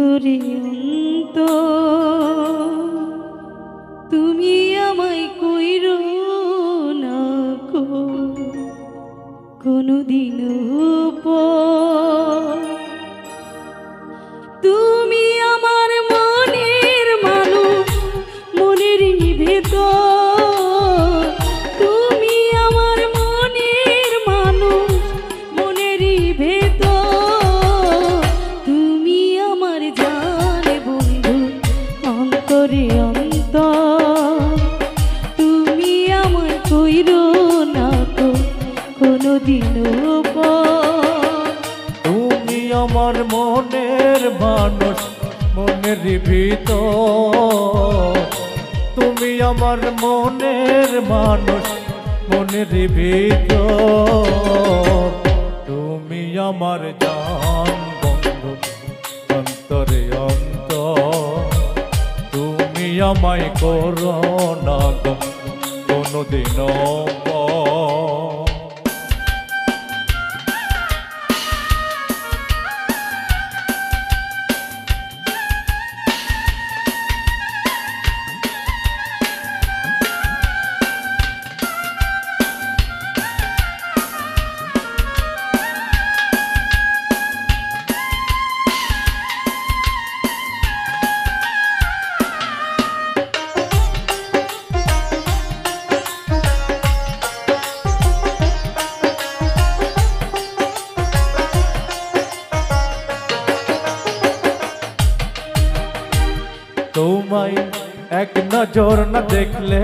অন্তরে তুমি আমায় কইরো না কোনদিনও তুমি আমার মনের মানুষ, মনের ভেতর তুমি আমার মনের মানুষ, মনের ভেতর তুমি আমার জান বন্ধু অন্তরে অন্তর তুমি আমায় কইরো না কোনদিনও তুমি আমার মনের মানুষ, মনের ভিতর তুমি আমার মনের মানুষ, মনের ভিতর তুমি আমার জান বন্ধু অন্তরে অন্তর তুমি আমায় করো না কোনদিনও তোমায় এক নজর না দেখলে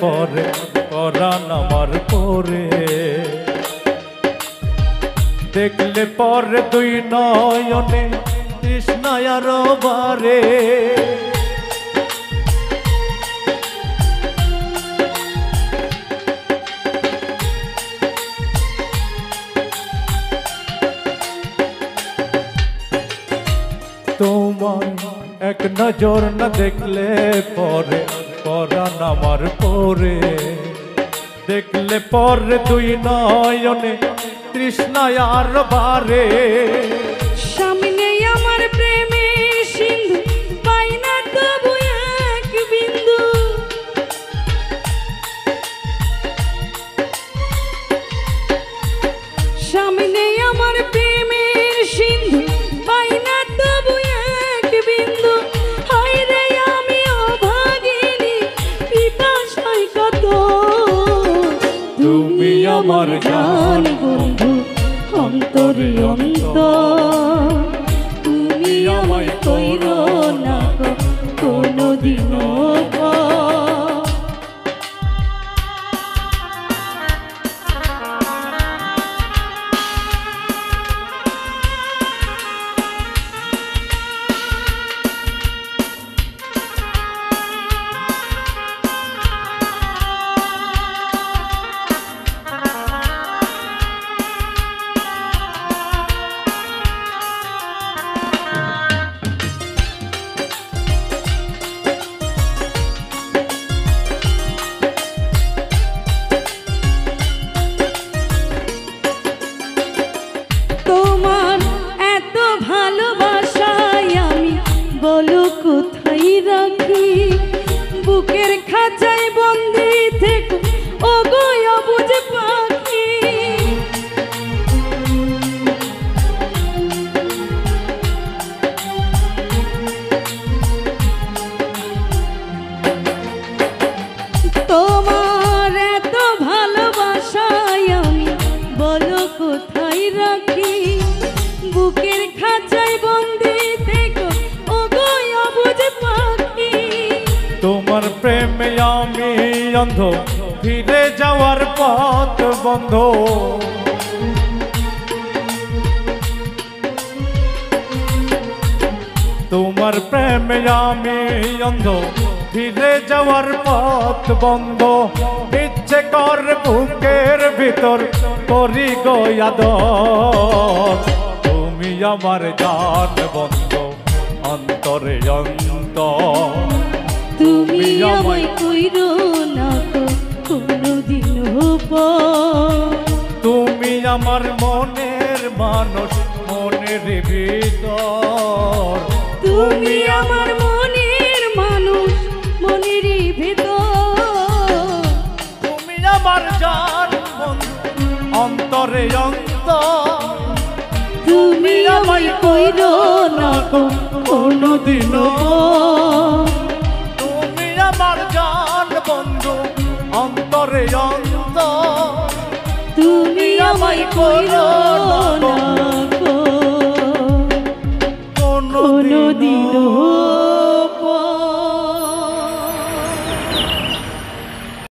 পরে পরাণ আমার পরে দেখলে পরে দুই নয়নে তৃষ্ণায় আরো বারে তোমায় এক নজর না দেখলে পরে পরাণ আমার পরে দেখলে পরে দুই নয়নে তৃষ্ণায় আর বারে সামনে আমার প্রেমের সিন্ধু পাই না তবু এক বিন্দু সামনে আমার প্রেমের সিন্ধু পাই না তবু এক বিন্দু হায় রে আমি অভাগিনী পিপাসায় কত তুমি আমার জান বন্ধু অন্তরে অন্তর তুমি আমায় কইরো না কোনদিনও বলো কোথায় রাখি বুকের খাঁচায় বন্দি থেকে ও গো অবুঝ পাখি তোমার এত ভালোবাসায় আমি বলো কোথায় রাখি বুকের খাঁচায় বন্দি থেকে তোমার প্রেমে আমি অন্ধ ফিরে যাওয়ার পথ বন্ধ তোমার প্রেমে আমি অন্ধ ফিরে যাওয়ার পথ বন্ধ ইচ্ছে কর বুকের ভিতর করি গো আদর তুমি আমার জান বন্ধু অন্তরে অন্তর তুমি আমায় কইরো না কোনদিনও তুমি আমার মনের মানুষ মনের ভিতর তুমি আমার মনের মানুষ, মনেরই ভেতর। তুমি আমার জান বন্ধু, অন্তরে অন্তর। তুমি আমায় কইরো না গো কোনোদিনও পর। তুমি আমার জান বন্ধু, অন্তরে অন্তর। তুমি আমায় কইরো